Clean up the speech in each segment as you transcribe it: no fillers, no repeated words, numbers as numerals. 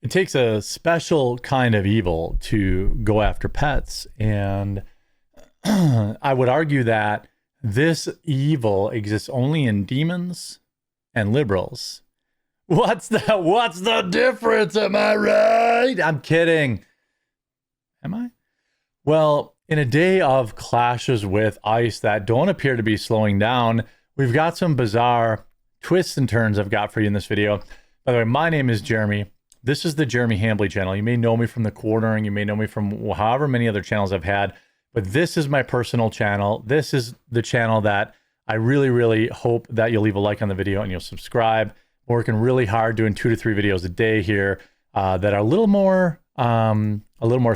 It takes a special kind of evil to go after pets. And I would argue that this evil exists only in demons and liberals. What's the difference? Am I right? I'm kidding. Am I? Well, in a day of clashes with ICE that don't appear to be slowing down, we've got some bizarre twists and turns I've got for you in this video. By the way, my name is Jeremy. This is the Jeremy Hambley channel. You may know me from the quartering. You may know me from however many other channels I've had, but this is my personal channel. This is the channel that I really, really hope that you'll leave a like on the video and you'll subscribe. We're working really hard doing 2 to 3 videos a day here that are a little more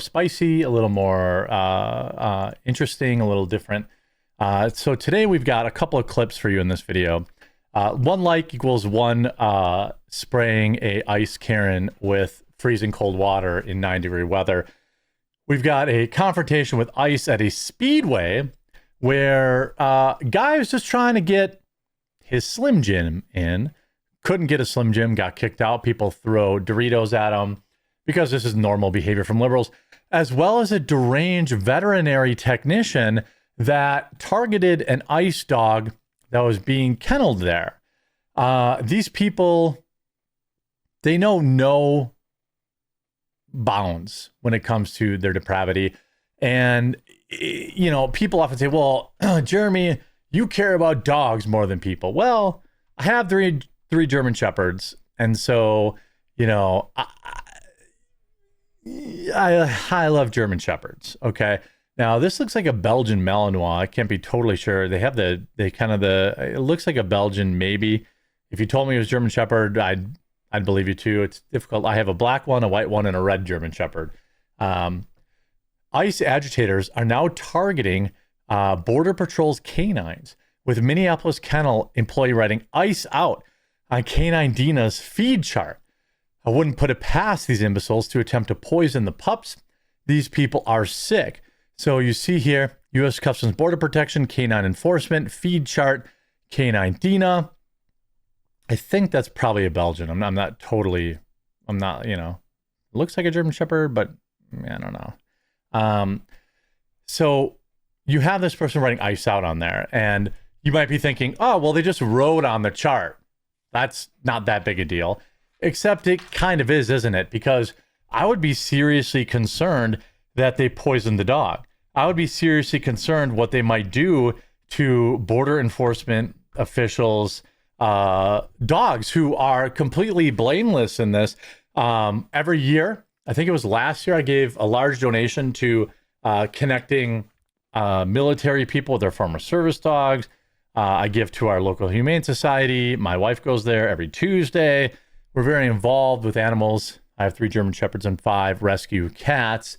spicy, a little more interesting, a little different. So today we've got a couple of clips for you in this video. 1 like equals 1 spraying a ice Karen with freezing cold water in 9-degree weather. We've got a confrontation with ICE at a Speedway where guy was just trying to get his Slim Jim in. Couldn't get a Slim Jim, got kicked out. People throw Doritos at him because this is normal behavior from liberals, as well as a deranged veterinary technician that targeted an ICE dog that was being kenneled there. These people, they know no bounds when it comes to their depravity. And, you know, people often say, well, Jeremy, you care about dogs more than people. Well, I have three German Shepherds. And so, you know, I love German Shepherds. Okay. Now this looks like a Belgian Malinois. I can't be totally sure. They have it looks like a Belgian maybe. If you told me it was German Shepherd, I'd believe you too. It's difficult. I have a black one, a white one, and a red German Shepherd. ICE agitators are now targeting Border Patrol's canines, with Minneapolis kennel employee writing ICE out on canine Dina's feed chart. I wouldn't put it past these imbeciles to attempt to poison the pups. These people are sick. So you see here, U.S. Customs Border Protection, canine enforcement, feed chart, canine Dina. I think that's probably a Belgian. I'm not, you know, it looks like a German Shepherd, but I don't know. So you have this person writing ICE out on there, and you might be thinking, oh, well, they just wrote on the chart. That's not that big a deal. Except it kind of is, isn't it? Because I would be seriously concerned that they poisoned the dog. I would be seriously concerned what they might do to border enforcement officials, dogs who are completely blameless in this. Every year, I think it was last year, I gave a large donation to connecting military people with their former service dogs. I give to our local humane society. My wife goes there every Tuesday. We're very involved with animals. I have 3 German Shepherds and 5 rescue cats.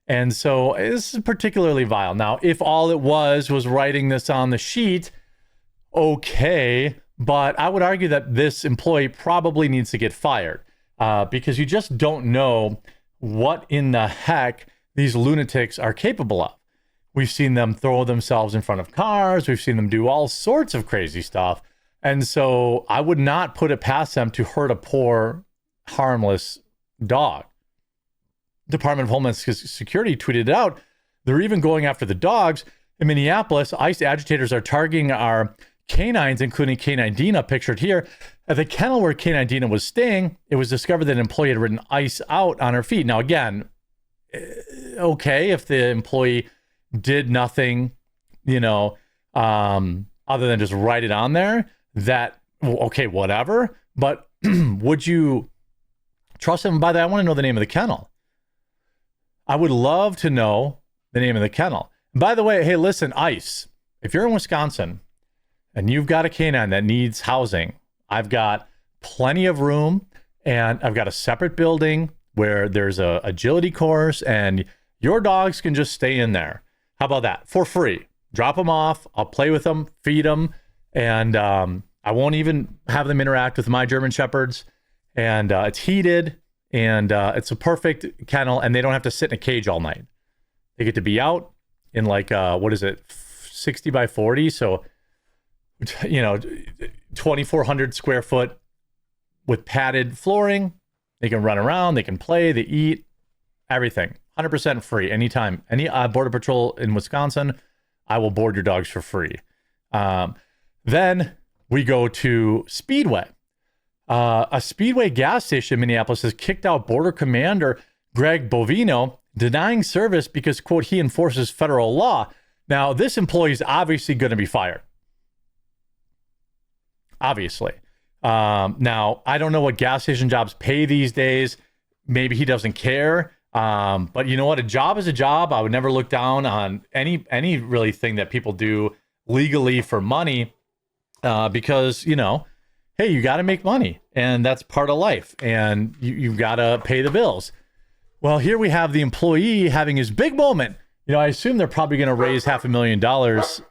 And so this is particularly vile. Now, if all it was writing this on the sheet, okay. But I would argue that this employee probably needs to get fired because you just don't know what in the heck these lunatics are capable of. We've seen them throw themselves in front of cars. We've seen them do all sorts of crazy stuff. And so I would not put it past them to hurt a poor, harmless dog. Department of Homeland Security tweeted it out. They're even going after the dogs. In Minneapolis, ICE agitators are targeting our canines, including canine Dina, pictured here. At the kennel where canine Dina was staying, it was discovered that an employee had written ICE out on her feet. Now, again, okay, if the employee did nothing, you know, other than just write it on there, that, okay, whatever. But would you trust him? By the way, I want to know the name of the kennel. I would love to know the name of the kennel. And by the way, hey, listen, ICE, if you're in Wisconsin and you've got a canine that needs housing, I've got plenty of room, and I've got a separate building where there's a agility course, and your dogs can just stay in there. How about that? For free. Drop them off. I'll play with them, feed them, and I won't even have them interact with my German Shepherds. And it's heated, and it's a perfect kennel, and they don't have to sit in a cage all night. They get to be out in like, what is it, 60 by 40? So, you know, 2,400 square foot with padded flooring, They can run around, they can play, they eat, everything. 100% free anytime. Any Border Patrol in Wisconsin, I will board your dogs for free. Then we go to Speedway. A Speedway gas station in Minneapolis has kicked out Border Commander Greg Bovino, denying service because, quote, he enforces federal law. Now, this employee is obviously going to be fired. Obviously. Now, I don't know what gas station jobs pay these days. Maybe he doesn't care. But you know what? A job is a job. I would never look down on any really thing that people do legally for money, because, you know, hey, you got to make money, and that's part of life, and you've got to pay the bills. Well, here we have the employee having his big moment. You know, I assume they're probably going to raise $500,000.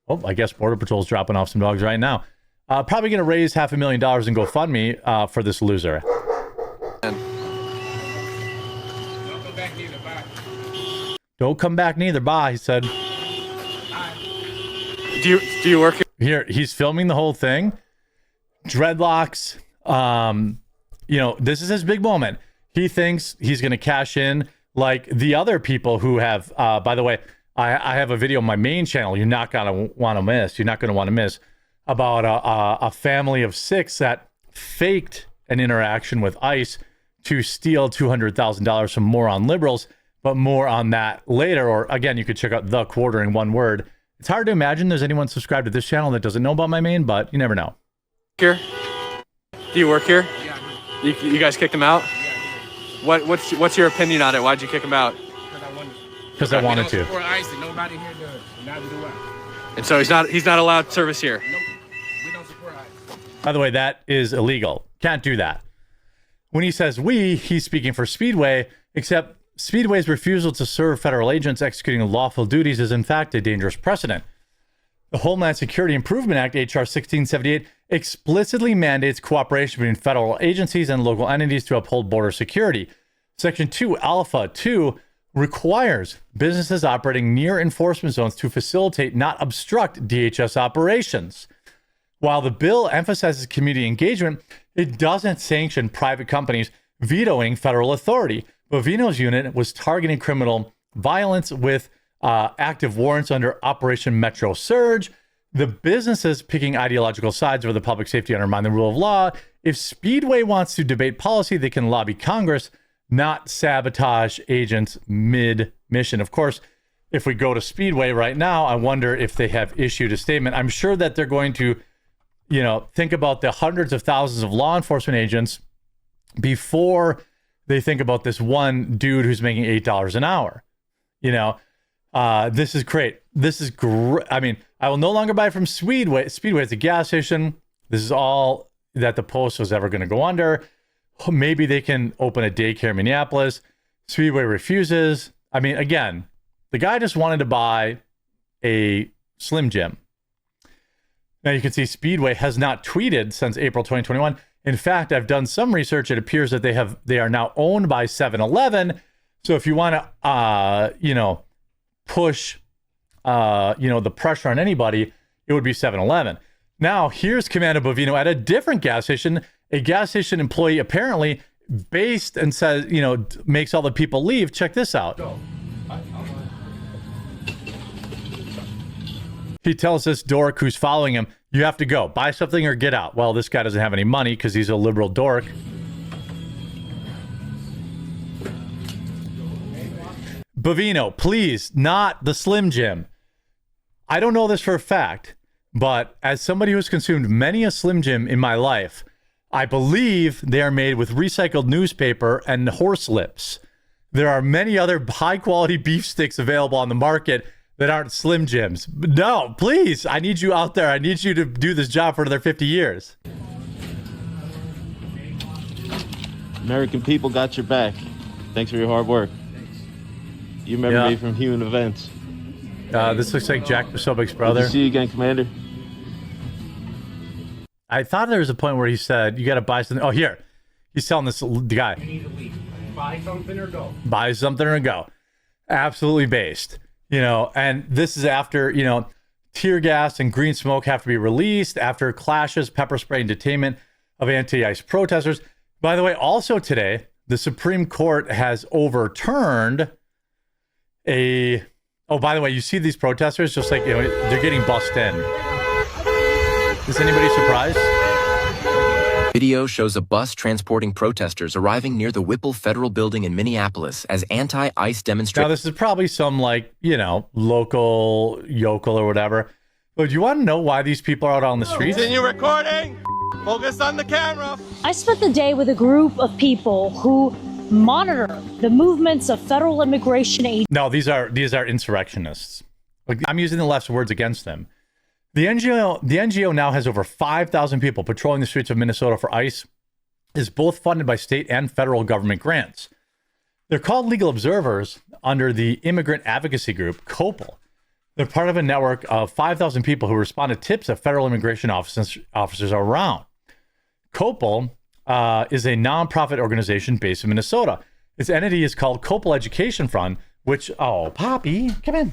Oh, I guess Border Patrol's dropping off some dogs right now. Probably going to raise $500,000 in GoFundMe for this loser. Don't come back neither. Bye, he said. Do you work here? He's filming the whole thing. Dreadlocks. You know, this is his big moment. He thinks he's going to cash in like the other people who have, by the way, I have a video on my main channel you're not going to want to miss. You're not going to want to miss about a family of 6 that faked an interaction with ICE to steal $200,000 from moron liberals, but more on that later. Or again, you could check out The Quarter in one word. It's hard to imagine there's anyone subscribed to this channel that doesn't know about my main, but you never know. Here? Do you work here? Yeah. You guys kicked him out? Yeah. What's your opinion on it? Why'd you him out? Because I wanted to. ICE, and nobody here does. Neither do I. And so he's not allowed service here. Nope. We don't support ICE. By the way, that is illegal. Can't do that. When he says we, he's speaking for Speedway, except Speedway's refusal to serve federal agents executing lawful duties is in fact a dangerous precedent. The Homeland Security Improvement Act, H.R. 1678, explicitly mandates cooperation between federal agencies and local entities to uphold border security. Section 2, Alpha 2, requires businesses operating near enforcement zones to facilitate, not obstruct, DHS operations. While the bill emphasizes community engagement, it doesn't sanction private companies vetoing federal authority. Bovino's unit was targeting criminal violence with active warrants under Operation Metro Surge. The businesses picking ideological sides over the public safety undermine the rule of law. If Speedway wants to debate policy, they can lobby Congress, not sabotage agents mid-mission. Of course, if we go to Speedway right now, I wonder if they have issued a statement. I'm sure that they're going to, you know, think about the hundreds of thousands of law enforcement agents before they think about this one dude who's making $8 an hour. You know, this is great. This is great. I mean, I will no longer buy from Speedway. Speedway is a gas station. This is all that the Post was ever going to go under. Maybe they can open a daycare in Minneapolis. Speedway refuses. I mean, again, the guy just wanted to buy a Slim Jim. Now you can see Speedway has not tweeted since April 2021. In fact, I've done some research. It appears that they are now owned by 7-Eleven. So if you want to, you know, push, you know, the pressure on anybody, it would be 7-Eleven. Now, here's Commander Bovino at a different gas station. A gas station employee apparently based and says, you know, makes all the people leave. Check this out. He tells this dork who's following him, you have to go. Buy something or get out. Well, this guy doesn't have any money because he's a liberal dork. Bovino, please, not the Slim Jim. I don't know this for a fact, but as somebody who has consumed many a Slim Jim in my life, I believe they are made with recycled newspaper and horse lips. There are many other high-quality beef sticks available on the market that aren't Slim Jims. No, please, I need you out there. I need you to do this job for another 50 years. American people got your back. Thanks for your hard work. You remember me from Human Events. This looks like Jack Posobiec's brother. Good to see you again, Commander. I thought there was a point where he said, you got to buy something. Oh, here. He's telling this guy. You need to leave. Buy something or go. Buy something or go. Absolutely based. You know, and this is after, you know, tear gas and green smoke have to be released after clashes, pepper spray, and detainment of anti-ICE protesters. By the way, also today, the Supreme Court has overturned a... Oh, by the way, you see these protesters, just like, they're getting bussed in. Is anybody surprised? Video shows a bus transporting protesters arriving near the Whipple Federal Building in Minneapolis as anti-ICE Now, demonstrators. this is probably some, local yokel or whatever. But do you want to know why these people are out on the streets? Continue recording. Focus on the camera. I spent the day with a group of people who monitor the movements of federal immigration agents. No, these are insurrectionists. I'm using the left's words against them. The NGO now has over 5,000 people patrolling the streets of Minnesota for ICE. Is both funded by state and federal government grants. They're called legal observers under the immigrant advocacy group, COPL. They're part of a network of 5,000 people who respond to tips that federal immigration officers are around. COPL is a nonprofit organization based in Minnesota. Its entity is called COPL Education Fund, which, oh, Poppy, come in.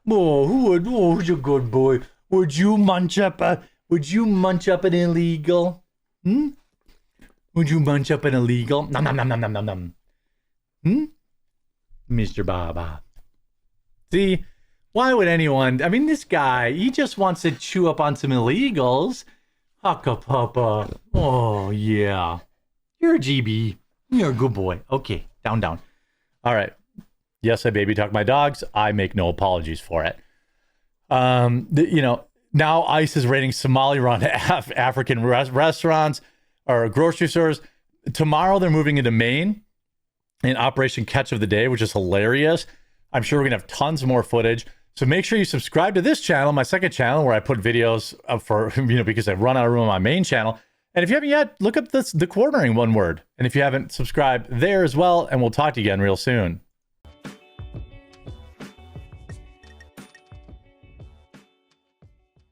Oh, who's a good boy? Would you munch up an illegal? Would you munch up an illegal? Nom, nom, nom, nom, nom, nom, nom. Mr. Baba. See, why would anyone? I mean, this guy, he just wants to chew up on some illegals. Haka Papa. Oh, yeah. You're a GB. You're a good boy. Okay, down. All right. Yes, I baby talk my dogs. I make no apologies for it. Now ICE is raiding Somali-run African restaurants or grocery stores. Tomorrow they're moving into Maine in Operation Catch of the Day, which is hilarious. I'm sure we're gonna have tons more footage. So make sure you subscribe to this channel, my second channel, where I put videos up for, because I've run out of room on my main channel. And if you haven't yet, look up the quartering, one word. And if you haven't, subscribe there as well. And we'll talk to you again real soon.